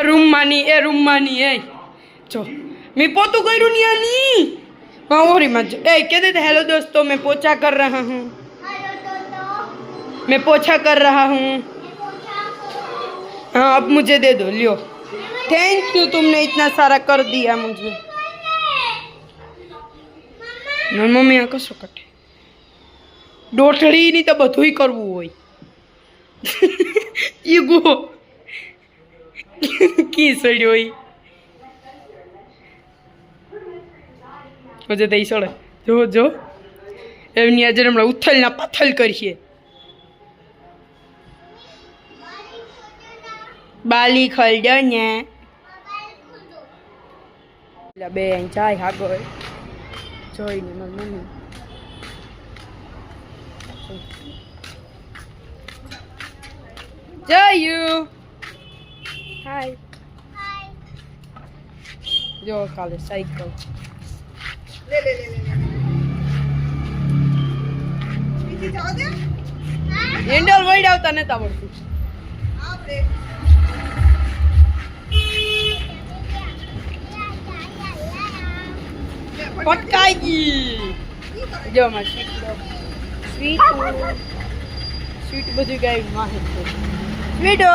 Room मानी ए जो मैं पोतू करू नहीं और मत ए कह देते हेलो दोस्तों मैं पोछा कर रहा हूँ मैं पोछा कर रहा हूँ हाँ अब मुझे दे दो लियो थैंक यू तुमने इतना सारा कर दिया मुझे मम्मी आ कसो कटे डोठड़ी नहीं तो बधुई करवू होय ईगो की सड़ी होई मुझे तो सड़े जो जो एमनी आज हम उथल ना पथल करिए बाली खल दो ने बे चाय हागो જોઈને મારી મમ્મી જયુ હાય જો કાલે સાયકલ લે બીજી જાવ દે હેન્ડલ વઈડ આવતા નતા આવડતું આપણે પટકાઈ જો માં સ્વીટ બધું ગાય માહે છે સ્વીટો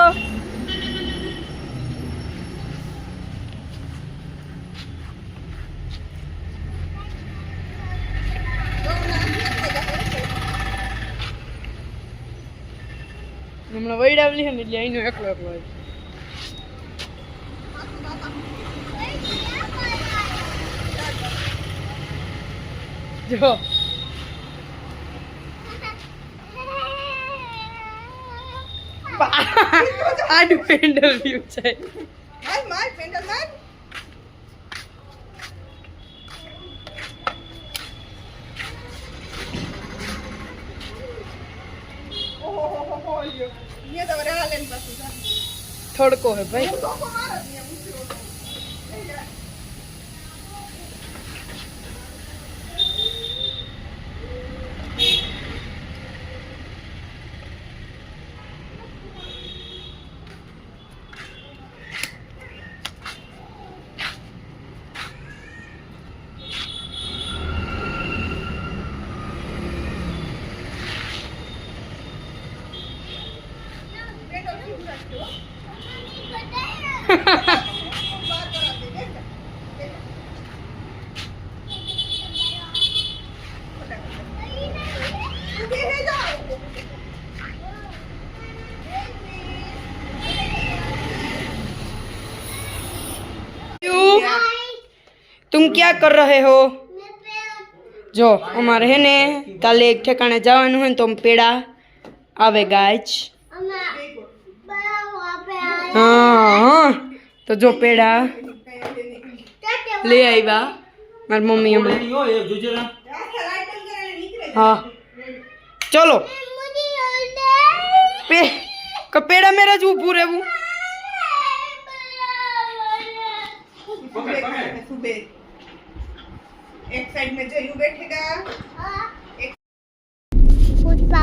હમણાં વૈડાવલી છે ને એટલે અહીંનો એકલો જો આડું પેન્ડલ વ્યૂ છે માર પેન્ડલ માર ઓહો ये तो रहा लेन बस थोड़को है भाई तुम क्या कर रहे हो जो हमारे है ने काले एक ठिकाने जावानु है तो पेड़ा आवेगा आज हाँ तो जो पेड़ा ले आईवा मार मम्मी हाँ चलो पेड़ा मेरा जो पूरे वो एक साइड में जयू बैठेगा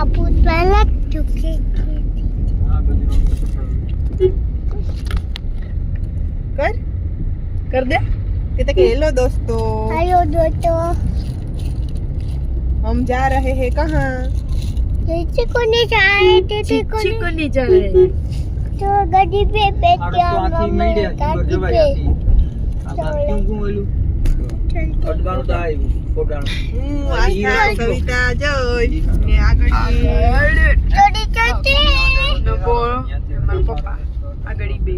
पुष्पा लग चुके कर दे कहते कि हेलो दोस्तों हम जा रहे हैं कहाँ चिची को नहीं जा रहे तो गाड़ी पे बैठ के मम्मी गाड़ी पे कविता जोई ने આગળ छोटी छोटी નવો મારા પપ્પા આગળ બે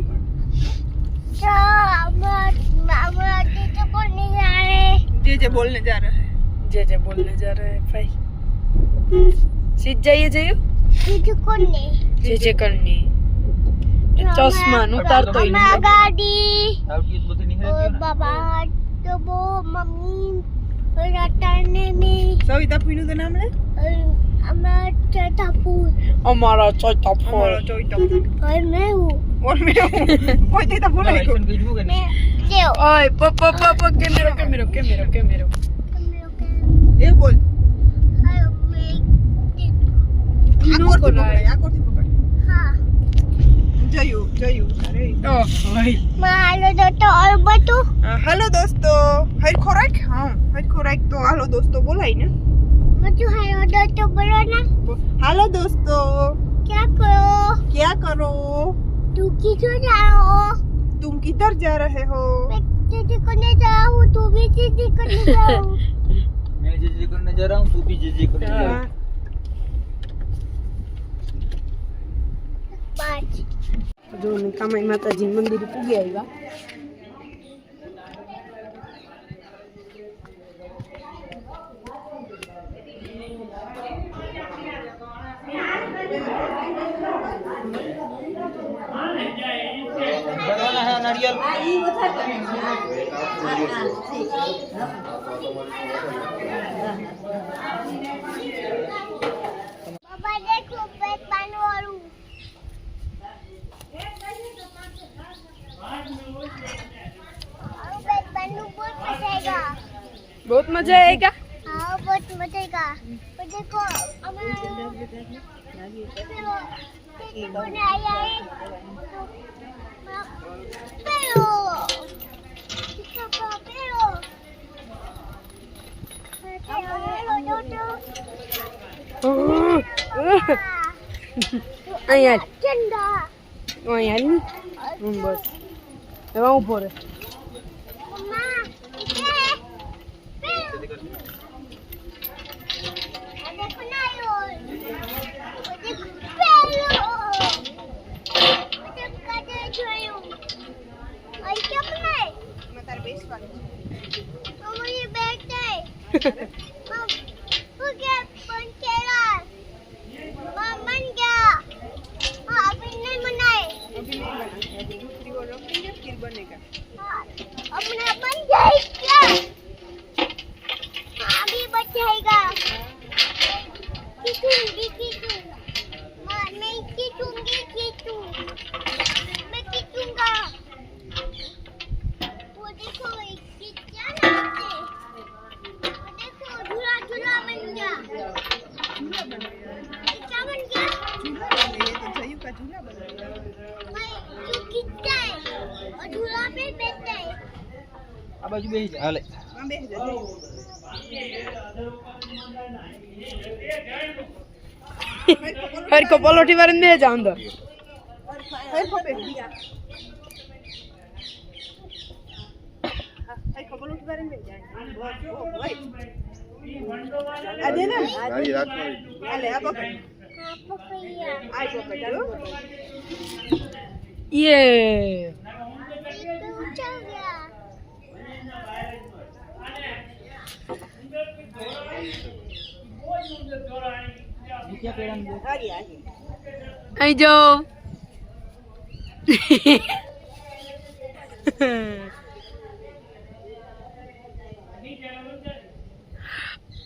मामा चिची को नहीं जा रहे जे बोलने जा रहे हैं जे बोलने जा रहे हैं भाई सीध जाइए जयू चिची को नहीं जे करनी चश्मा उतारतो ही नहीं गाड़ी और बाबा तो वो मम्मी रटाने में सविता पीनू तो नाम ले हमारा चौथा फूल हमारा चौथा फूल और मैं हूँ कोई चौथा फूल है ओए पापा कैमरा ये बोल नो कर रहा है हाँ મારો તો અલબત્તો હાલો દોસ્તો હરખો રાખ હા હરખો રાખ તો હાલો દોસ્તો બોલાય ને મજુ હાલો તો બોલો ના હાલો દોસ્તો क्या करो तू किधर जाओ तुम किधर जा रहे हो मैं जीजी करने जा रहा हूँ तू भी जीजी करने जाओ मैं जीजी करने जा रहा हूँ तू भी जीजी करने जा हाँ। पाँच જો કામાઈ માતાજી મંદિર પૂગી આવ્યા बनवाना है नारियल पापा देखो पेट पानी वालू पेट पानी बहुत मजेगा बहुत मजा आएगा हाँ बहुत मजेगा पर देखो हमारा कौन आया है pero અહીંયા ચંડા અહીંયા ની બસ એવા ઉભો રહે મમ્મા देखो ना यो देखो आई क्या बनाए मैं तारे बेसवानी मम्मा ये बैठते हैं हो गया पंचेरा मन गया हाँ अभी नहीं बनाए अभी नहीं बना अभी दूसरी और रख देंगे फिर बनेगा हाँ अपना बन जाए क्या हाँ अभी बच जाएगा खींचूंगी माँ मैं खींचूंगी मैं खींचूंगा वो देखो क्या नाचते वो देखो झूला झूला बन गया क्या बन गया ये तो जयू का झूला बन गया मैं जो खींचता है और झूला पे बैठता है आ बाजू बेही जा हाले हां बेह जा जयू હરકો પલોઠી વાળીને દે જા અંદર હરખો બેહ દિયા હરખો બોલો કે બારે બેહ જાય ઓ ભાઈ આ દે ને આલે આ પકડ हाँ पपैया આઈ પકડ જો યે ये तो ऊंचा हो गया ये क्या पेड़ा में આગે આગે અહીં જાઓ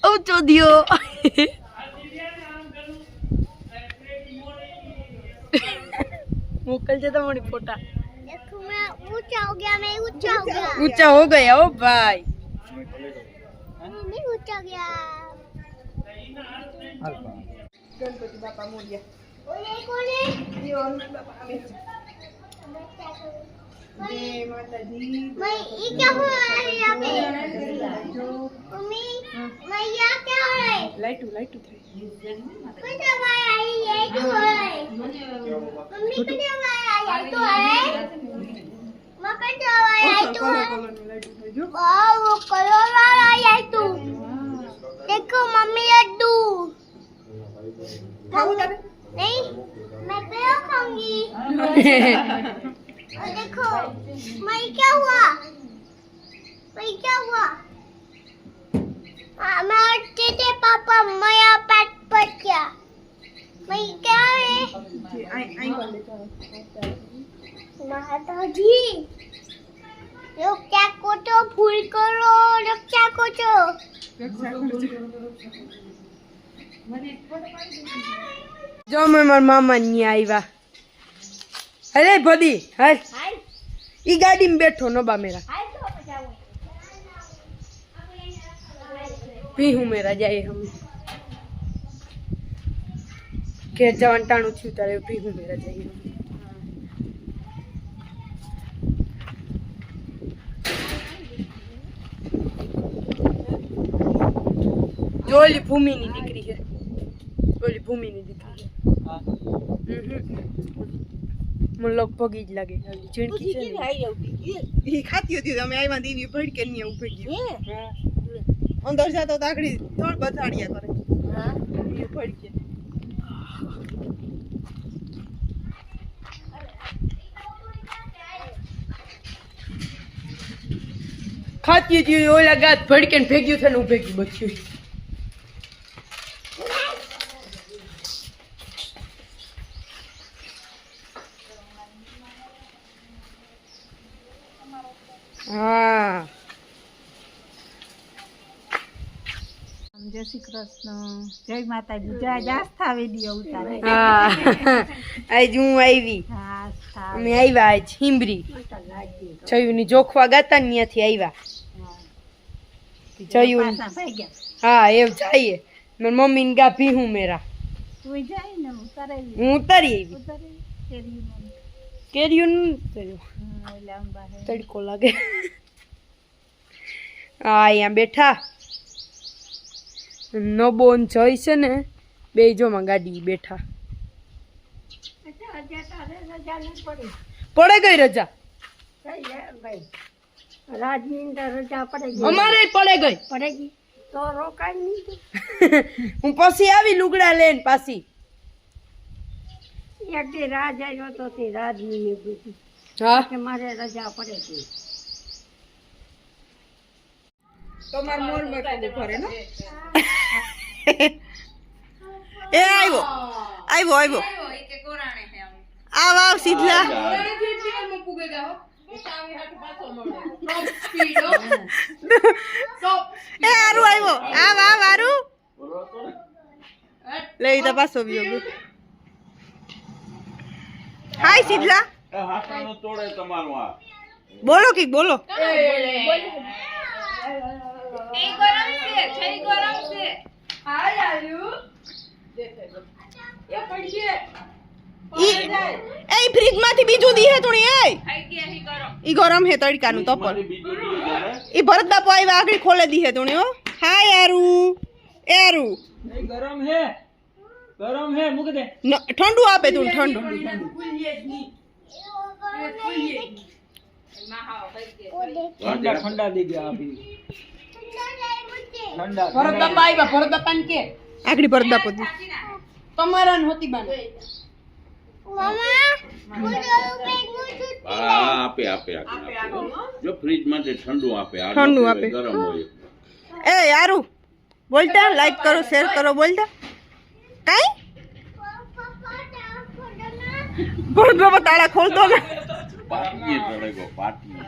ઓ ચોદિયો મોકલજે તમારી ફોટા देखो मैं ऊंचा हो गया मैं ऊंचा हो गया ऊंचा हो गया ओ भाई मैं ऊंचा गया हल्का ગણપતિ બાપા મોર્યા ओले कोने જીઓ બાપા આવે છે જય માતાજી मैं ये क्या हो रहा है यहाँ पे मम्मी मैं यहाँ क्या हो रहा है લાઈટુ લાઈટુ થઈ कौन सा वाला है ये तो हो रहा है मम्मी कौन सा वाला है ये तो है मैं कौन सा वाला है तो है કલરનું લાઈટુ થઈ જો वाह वो कलर वाला है तू देखो मम्मी लड्डू ખાવું તારે नहीं मैं पेड़ खाऊंगी और देखो मैं क्या हुआ मैं उठते थे पापा मैं पेट पर क्या मैं क्या है આઈ આઈ કોલ લે माता जी लोग क्या को तो फूल करो रक्षा को तो જો મેં મારા મામા ની આવ્યા અરે ભદી હાલ ઈ ગાડીમાં બેઠો નબા મેરા પીહું મેરા જાય હમ ઘેર જવાનું ટાણું થયું ત્યારે પીહું મેરા જઈએ જો ઓલી ભૂમિની દીકરી છે, ઓલી ભૂમિની દીકરી છે. મને લગભગ ઈ જ લાગે ઝીણકી છે ને. ઈ ખાતી હતી તમે આવ્યા દીવી ભડકે ને ઉભી ગઈ અંદર જાતો તો આકડી થોડ બતાડ્યા કરે ઈ ભડકે ખાતી હતી ઓલા ગાત ભડકે ને ભેગ્યું થઈને ઉભે ગયું બચ્યું. હા જય શ્રી કૃષ્ણ, જય માતાજી, જય આસ્થા વિડીયો ઉતારે. હા આજ હું આવી, હા, આસ્થા. અમે આવ્યા આજ હિંબરી જયુની જોખવા ગાતા ને ત્યાંથી આવ્યા જયુન. પાછા ભાગ્યા. હા એવું જઈએ મારી મમ્મી ને ગા ભીહું મેરા તું જાય ને ઉતારેલી. હું ઉતારી આવી. ઉતારેલી કેરીયું ને. કેરીયું ન ઉતાર્યું. ઓલા અંબા હે. તડકો લાગે. હા અહીંયા બેઠા નબો ને જય છે ને બે જોમાં ગાડી બેઠા. પડે ગઈ રજા રાજની રજા પડે ગઈ. અમારે પડે ગઈ. પડે ગઈ તો રોકાય નહીં. હું પછી આવી લુગડા લઈને પાછી. એક દી રાજ આવ્યો તો તે રાજની ને પૂછ્યું હા કે મારે રજા પડે ગઈ. તમાર મોર માં ઘરે ને એ આવ્યો આવ્યો આવ્યો આવ આવ સીધલા એ આરું આવ્યો આવ આવ આરું લઈ તો પાછો ગયો હાય સીધલા બોલો કે બોલો એ ફ્રીજ માંથી બીજું દી હે તુણી એ ઈ ગરમ હે તડકાનું તપલ ઈ ભરત બાપુ આવ્યા આગળ ખોલે દી હે તુણી હો હાય યારું યારું ગરમ હે મૂક દે. ઠંડુ આપે તું ઠંડુ ઠંડા ઠંડા દઈ દે આપી. ઠંડા ભરત બાપા આવ્યા. ભરત બાપા ને કે આગળ ભરત બાપુ દી તમારા ને હોતી બાને આપે જો ફ્રીજ માંથી ઠંડુ આપે આ ઠંડુ આપે. ગરમ હોય એ યારું બોલતા લાઈક કરો શેર કરો બોલતા કાઈ ભરત બાપા તાળા ખોલતો ને પાટીએ ચડે પાટી